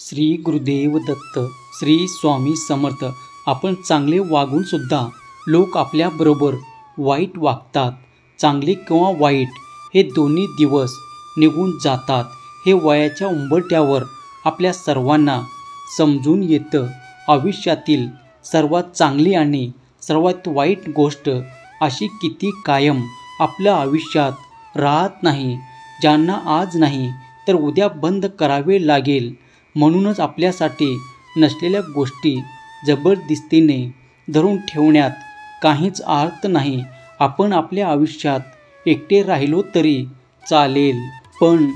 श्री गुरुदेव दत्त. श्री स्वामी समर्थ. आपण चांगले वागून सुद्धा लोक आपल्याबरोबर वाईट वागतात. चांगले किंवा वाईट हे दोन्ही दिवस निघून जातात हे वयाच्या उंबरठ्यावर आपल्या सर्वांना समजून येतं. आयुष्यातील सर्वात चांगली आणि सर्वात वाईट गोष्ट अशी किती कायम आपल्या आयुष्यात राहत नाही, ज्यांना आज नाही तर उद्या बंद करावे लागेल. म्हणूनच आपल्यासाठी नसलेल्या गोष्टी जबरदस्तीने धरून ठेवण्यात काहीच अर्थ नाही. आपण आपल्या आयुष्यात एकटे राहिलो तरी चालेल, पण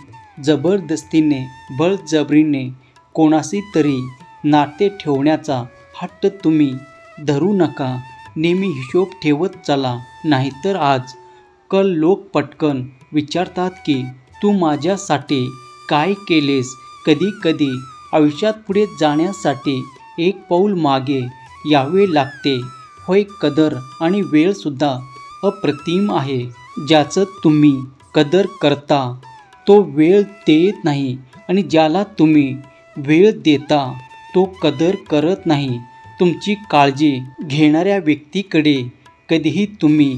जबरदस्तीने बळजबरीने कोणाशी तरी नाते ठेवण्याचा हट्ट तुम्ही धरू नका. नेहमी हिशोब ठेवत चला, नाहीतर आज कल लोक पटकन विचारतात की तू माझ्यासाठी काय केलेस. कधी कधी आयुष्यात पुढे जाण्यासाठी एक पाऊल मागे यावे लागते. होय, कदर आणि वेळसुद्धा अप्रतिम आहे. ज्याचं तुम्ही कदर करता तो वेळ देत नाही, आणि ज्याला तुम्ही वेळ देता तो कदर करत नाही. तुमची काळजी घेणाऱ्या व्यक्तीकडे कधीही तुम्ही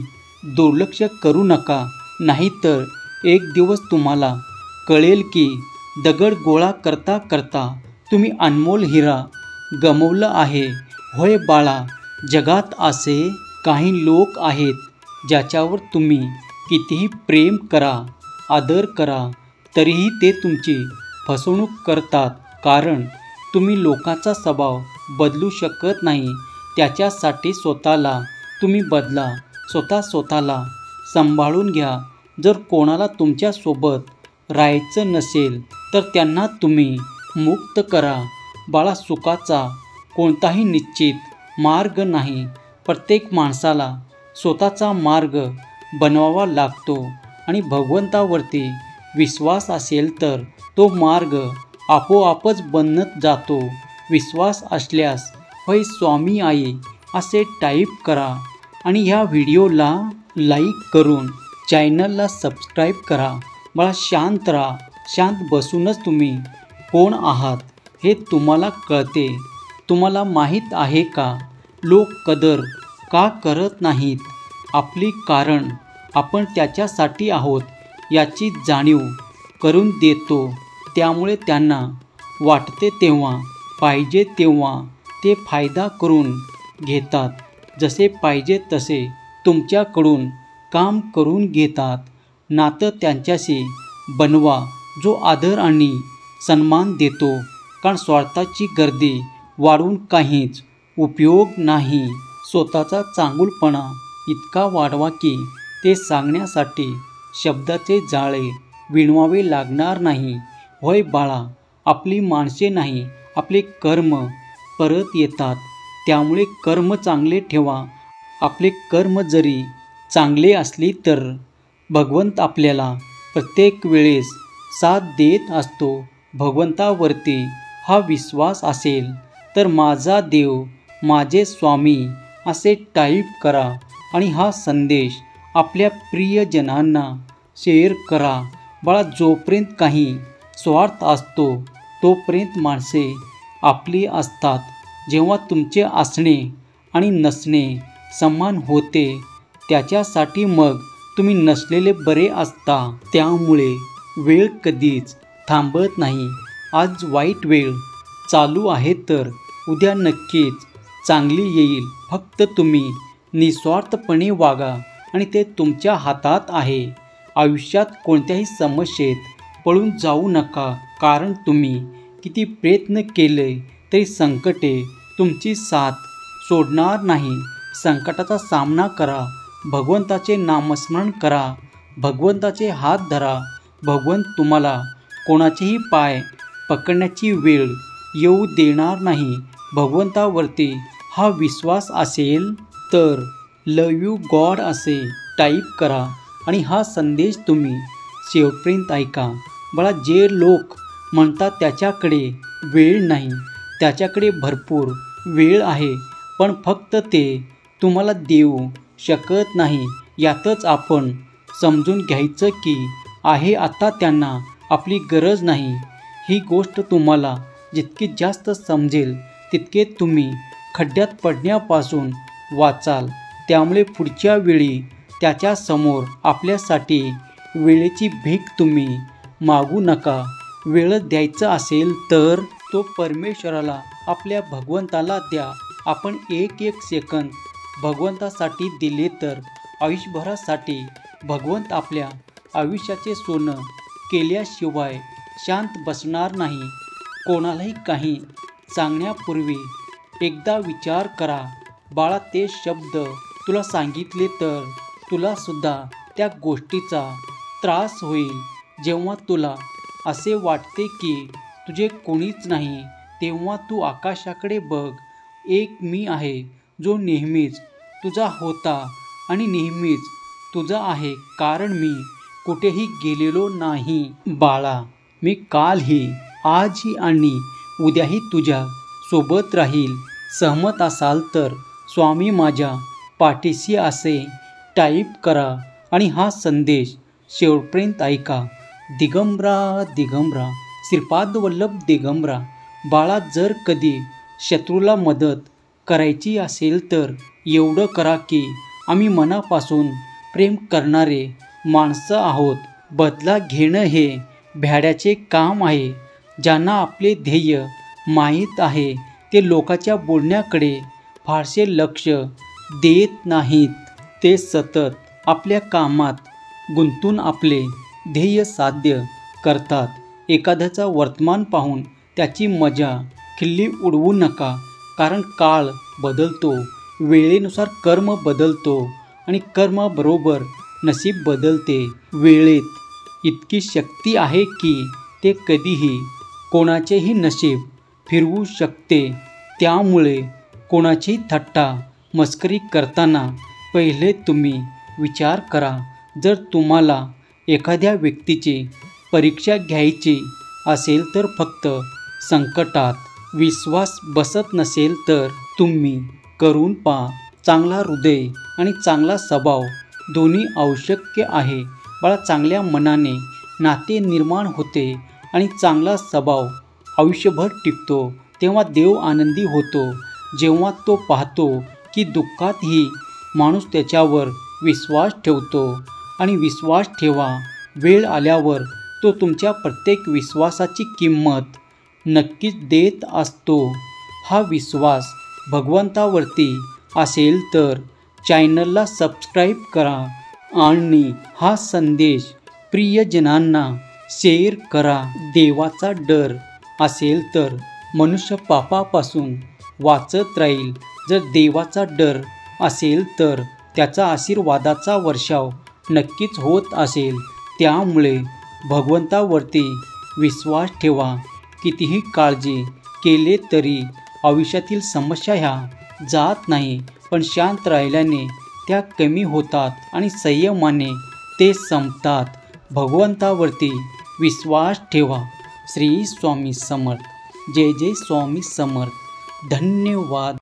दुर्लक्ष करू नका, नाहीतर एक दिवस तुम्हाला कळेल की दगड गोळा करता करता तुम्ही अनमोल हिरा गमावला आहे. होय बाळा, जगात असे काही लोक आहेत ज्याच्यावर तुम्ही कितीही प्रेम करा, आदर करा, तरीही ते तुमची फसवणूक करतात. कारण तुम्ही लोकांचा स्वभाव बदलू शकत नाही. त्याच्यासाठी स्वतःला तुम्ही बदला. स्वतःला सांभाळून घ्या. जर कोणाला तुमच्यासोबत राहायचं नसेल तर त्यांना तुम्ही मुक्त करा. बाळा, सुखाचा कोणताही निश्चित मार्ग नाही. प्रत्येक माणसाला स्वतःचा मार्ग बनवावा लागतो, आणि भगवंतावरती विश्वास असेल तर तो मार्ग आपोआपच बनत जातो. विश्वास असल्यास होय स्वामी आई असे टाईप करा, आणि ह्या व्हिडिओला लाईक करून चॅनलला सबस्क्राईब करा. बाळा, शांत राहा. शांत बसूनच तुम्ही कोण आहात हे तुम्हाला कळते. तुम्हाला माहीत आहे का, लोक कदर का करत नाहीत आपली? कारण आपण त्याच्यासाठी आहोत याची जाणीव करून देतो. त्यामुळे त्यांना वाटते तेव्हा, पाहिजे तेव्हा ते फायदा करून घेतात. जसे पाहिजे तसे तुमच्याकडून काम करून घेतात. नातं त्यांच्याशी बनवा जो आदर आणि सन्मान देतो. कारण स्वार्थाची गर्दी वाढवून काहीच उपयोग नाही. स्वतःचा चांगुलपणा इतका वाढवा की ते सांगण्यासाठी शब्दाचे जाळे विणवावे लागणार नाही. होय बाळा, आपली माणसे नाही, आपले कर्म परत येतात. त्यामुळे कर्म चांगले ठेवा. आपले कर्म जरी चांगले असली तर भगवंत आपल्याला प्रत्येक वेळेस साथ देत असतो. भगवंतावरती हा विश्वास असेल तर माझा देव, माझे स्वामी असे टाईप करा, आणि हा संदेश आपल्या प्रियजनांना शेअर करा. बाळा, जोपर्यंत काही स्वार्थ असतो तोपर्यंत माणसे आपली असतात. जेव्हा तुमचे असणे आणि नसणे समान होते त्याच्यासाठी मग तुम्ही नसलेले बरे असता. त्यामुळे वेळ कधीच थांबत नाही. आज वाईट वेळ चालू आहे तर उद्या नक्कीच चांगली येईल. फक्त तुम्ही निस्वार्थपणे वागा, आणि ते तुमच्या हातात आहे. आयुष्यात कोणत्याही समस्येत पळून जाऊ नका. कारण तुम्ही किती प्रयत्न केले तरी संकटे तुमची साथ सोडणार नाही. संकटाचा सामना करा. भगवंताचे नामस्मरण करा. भगवंताचे हात धरा. भगवंत तुम्हाला कोणाचेही पाय पकडण्याची वेळ येऊ देणार नाही. भगवंतावरती हा विश्वास असेल तर लव यू गॉड असे टाईप करा, आणि हा संदेश तुम्ही शेवटपर्यंत ऐका. बाळा, जे लोक म्हणतात त्याच्याकडे वेळ नाही, त्याच्याकडे भरपूर वेळ आहे, पण फक्त ते तुम्हाला देऊ शकत नाही. यातच आपण समजून घ्यायचं की आहे आता त्यांना आपली गरज नाही. ही गोष्ट तुम्हाला जितके जास्त समजेल तितके तुम्ही खड्ड्यात पडण्यापासून वाचाल. त्यामुळे पुढच्या वेळी त्याच्यासमोर आपल्यासाठी वेळेची भीक तुम्ही मागू नका. वेळ द्यायचा असेल तर तो परमेश्वराला, आपल्या भगवंताला द्या. आपण एक सेकंद भगवंतासाठी दिले तर आयुष्यभरासाठी भगवंत आपल्या आयुष्याचे सोनं केल्याशिवाय शांत बसणार नाही. कोणालाही काही सांगण्यापूर्वी एकदा विचार करा. बाळा, ते शब्द तुला सांगितले तर तुला सुद्धा त्या गोष्टीचा त्रास होईल. जेव्हा तुला असे वाटते की तुझे कोणीच नाही, तेव्हा तू आकाशाकडे बघ. एक मी आहे जो नेहमीच तुझा होता आणि नेहमीच तुझा आहे, कारण मी कुठेही गेलेलो नाही. बाळा, मी कालही, आजही आणि उद्याही तुझ्या सोबत राहील. सहमत असाल तर स्वामी माझ्या पाठीशी असे टाईप करा आणि हा संदेश शेवटपर्यंत ऐका. दिगंबरा दिगंबरा, श्रीपाद वल्लभ दिगंबरा. बाळा, जर कधी शत्रूला मदत करायची असेल तर एवढं करा की आम्ही मनापासून प्रेम करणारे माणसं आहोत. बदला घेणं हे भ्याड्याचे काम आहे. ज्यांना आपले ध्येय माहीत आहे ते लोकांच्या बोलण्याकडे फारसे लक्ष देत नाहीत. ते सतत आपल्या कामात गुंतून आपले ध्येय साध्य करतात. एखाद्याचा वर्तमान पाहून त्याची मजा खिल्ली उडवू नका, कारण काळ बदलतो, वेळेनुसार कर्म बदलतो आणि कर्माबरोबर नशीब बदलते. वेळेत इतकी शक्ती आहे की ते कधीही कोणाचेही नशीब फिरवू शकते. त्यामुळे कोणाचीही थट्टा मस्करी करताना पहिले तुम्ही विचार करा. जर तुम्हाला एखाद्या व्यक्तीची परीक्षा घ्यायची असेल तर फक्त संकटात विश्वास बसत नसेल तर तुम्ही करून पहा. चांगला हृदय आणि चांगला स्वभाव दोन्ही आवश्यक आहे. बाळा, चांगल्या मनाने नाते निर्माण होते आणि चांगला स्वभाव आयुष्यभर टिकतो. तेव्हा देव आनंदी होतो जेव्हा तो पाहतो की दुःखातही माणूस त्याच्यावर विश्वास ठेवतो. आणि विश्वास ठेवा, वेळ आल्यावर तो तुमच्या प्रत्येक विश्वासाची किंमत नक्कीच देत असतो. हा विश्वास भगवंतावरती असेल तर चॅनलला सबस्क्राईब करा आणि हा संदेश प्रियजनांना शेअर करा. देवाचा डर असेल तर मनुष्य पापापासून वाचत राहील. जर देवाचा डर असेल तर त्याचा आशीर्वादाचा वर्षाव नक्कीच होत असेल. त्यामुळे भगवंतावरती विश्वास ठेवा. कितीही काळजी केले तरी आयुष्यातील समस्या ह्या जात नाही, पण शांत राहिल्याने त्या कमी होतात आणि संयमाने ते संपतात. भगवंतावरती विश्वास ठेवा. श्री स्वामी समर्थ. जय जय स्वामी समर्थ. धन्यवाद.